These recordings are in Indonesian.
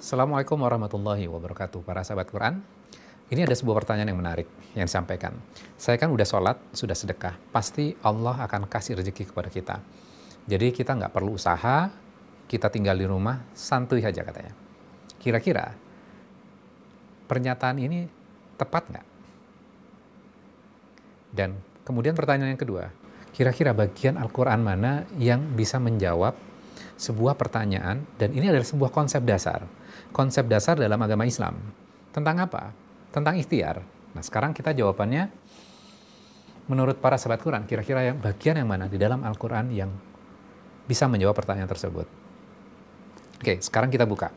Assalamualaikum warahmatullahi wabarakatuh. Para sahabat Quran, ini ada sebuah pertanyaan yang menarik yang disampaikan. Saya kan udah sholat, sudah sedekah, pasti Allah akan kasih rezeki kepada kita. Jadi kita nggak perlu usaha, kita tinggal di rumah, santuy aja katanya. Kira-kira pernyataan ini tepat nggak? Dan kemudian pertanyaan yang kedua, kira-kira bagian Al-Quran mana yang bisa menjawab sebuah pertanyaan, dan ini adalah sebuah konsep dasar. Konsep dasar dalam agama Islam. Tentang apa? Tentang ikhtiar. Nah, sekarang kita jawabannya menurut para sahabat Quran, kira-kira yang bagian yang mana di dalam Al-Quran yang bisa menjawab pertanyaan tersebut. Oke, sekarang kita buka.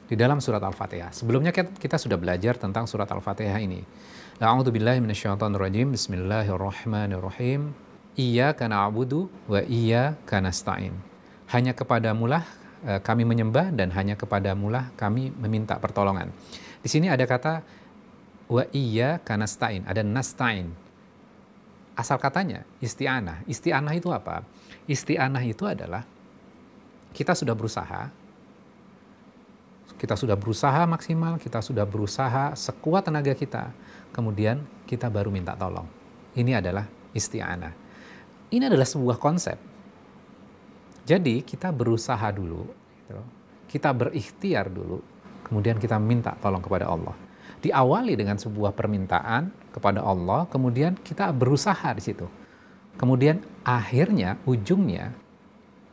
Di dalam surat Al-Fatihah. Sebelumnya kita sudah belajar tentang surat Al-Fatihah ini. A'udzubillahi minasyaitonirrajim. Bismillahirrahmanirrahim. Iyyaka na'budu wa iyyaka nasta'in. Hanya kepadamulah kami menyembah dan hanya kepadamulah kami meminta pertolongan. Di sini ada kata wa iyyaka nasta'in, ada nasta'in. Asal katanya isti'anah. Isti'anah itu apa? Isti'anah itu adalah kita sudah berusaha maksimal, kita sudah berusaha sekuat tenaga kita, kemudian kita baru minta tolong. Ini adalah isti'anah. Ini adalah sebuah konsep. Jadi kita berusaha dulu, gitu. Kita berikhtiar dulu, kemudian kita minta tolong kepada Allah. Diawali dengan sebuah permintaan kepada Allah, kemudian kita berusaha di situ. Kemudian akhirnya, ujungnya,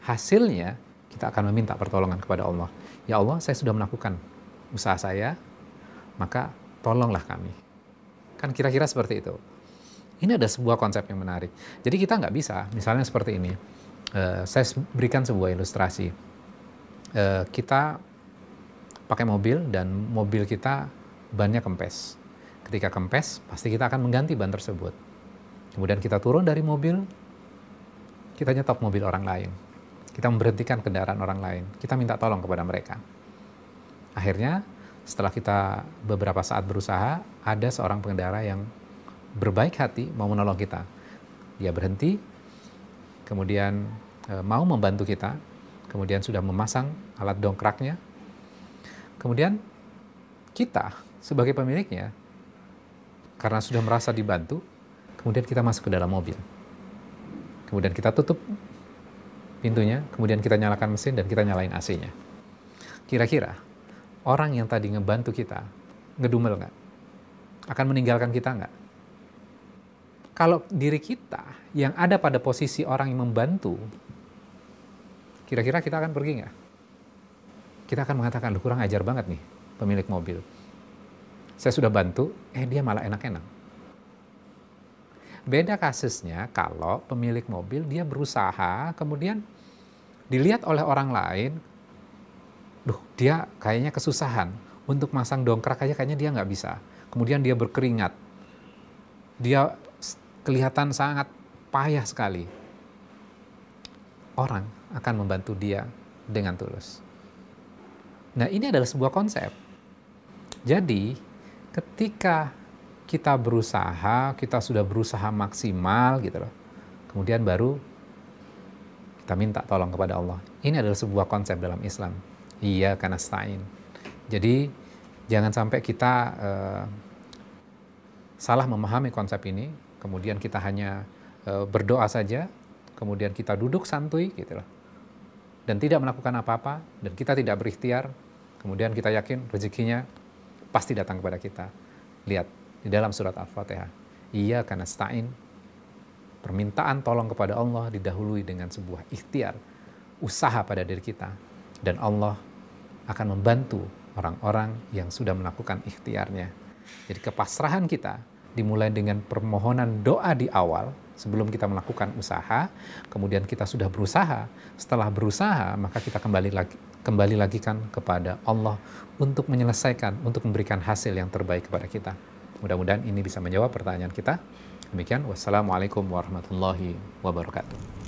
hasilnya, kita akan meminta pertolongan kepada Allah. Ya Allah, saya sudah melakukan usaha saya, maka tolonglah kami. Kan kira-kira seperti itu. Ini ada sebuah konsep yang menarik. Jadi kita nggak bisa, misalnya seperti ini. Saya berikan sebuah ilustrasi. Kita pakai mobil dan mobil kita bannya kempes. Ketika kempes, pasti kita akan mengganti ban tersebut. Kemudian kita turun dari mobil, kita nyetop mobil orang lain. Kita memberhentikan kendaraan orang lain. Kita minta tolong kepada mereka. Akhirnya, setelah kita beberapa saat berusaha, ada seorang pengendara yang berbaik hati mau menolong kita. Dia berhenti, kemudian mau membantu kita, kemudian sudah memasang alat dongkraknya. Kemudian kita sebagai pemiliknya, karena sudah merasa dibantu, kemudian kita masuk ke dalam mobil. Kemudian kita tutup pintunya, kemudian kita nyalakan mesin dan kita nyalain AC-nya. Kira-kira orang yang tadi ngebantu kita, ngedumel nggak? Akan meninggalkan kita nggak? Kalau diri kita yang ada pada posisi orang yang membantu, kira-kira kita akan pergi nggak? Kita akan mengatakan, lu kurang ajar banget nih pemilik mobil. Saya sudah bantu, dia malah enak-enak. Beda kasusnya kalau pemilik mobil dia berusaha, kemudian dilihat oleh orang lain, dia kayaknya kesusahan untuk masang dongkrak aja, kayaknya dia nggak bisa. Kemudian dia berkeringat, dia kelihatan sangat payah sekali. Orang akan membantu dia dengan tulus. Nah, ini adalah sebuah konsep. Jadi, ketika kita berusaha, kita sudah berusaha maksimal gitu loh. Kemudian baru kita minta tolong kepada Allah. Ini adalah sebuah konsep dalam Islam. Iyyaka nasta'in. Jadi, jangan sampai kita salah memahami konsep ini, kemudian kita hanya berdoa saja, kemudian kita duduk santuy gitu loh, dan tidak melakukan apa-apa, dan kita tidak berikhtiar, kemudian kita yakin rezekinya pasti datang kepada kita. Lihat di dalam surat Al-Fatihah, Iyyaka nasta'in, permintaan tolong kepada Allah didahului dengan sebuah ikhtiar, usaha pada diri kita, dan Allah akan membantu orang-orang yang sudah melakukan ikhtiarnya. Jadi kepasrahan kita dimulai dengan permohonan doa di awal sebelum kita melakukan usaha, kemudian kita sudah berusaha. Setelah berusaha, maka kita kembali lagi kan kepada Allah untuk menyelesaikan, untuk memberikan hasil yang terbaik kepada kita. Mudah-mudahan ini bisa menjawab pertanyaan kita. Demikian, wassalamualaikum warahmatullahi wabarakatuh.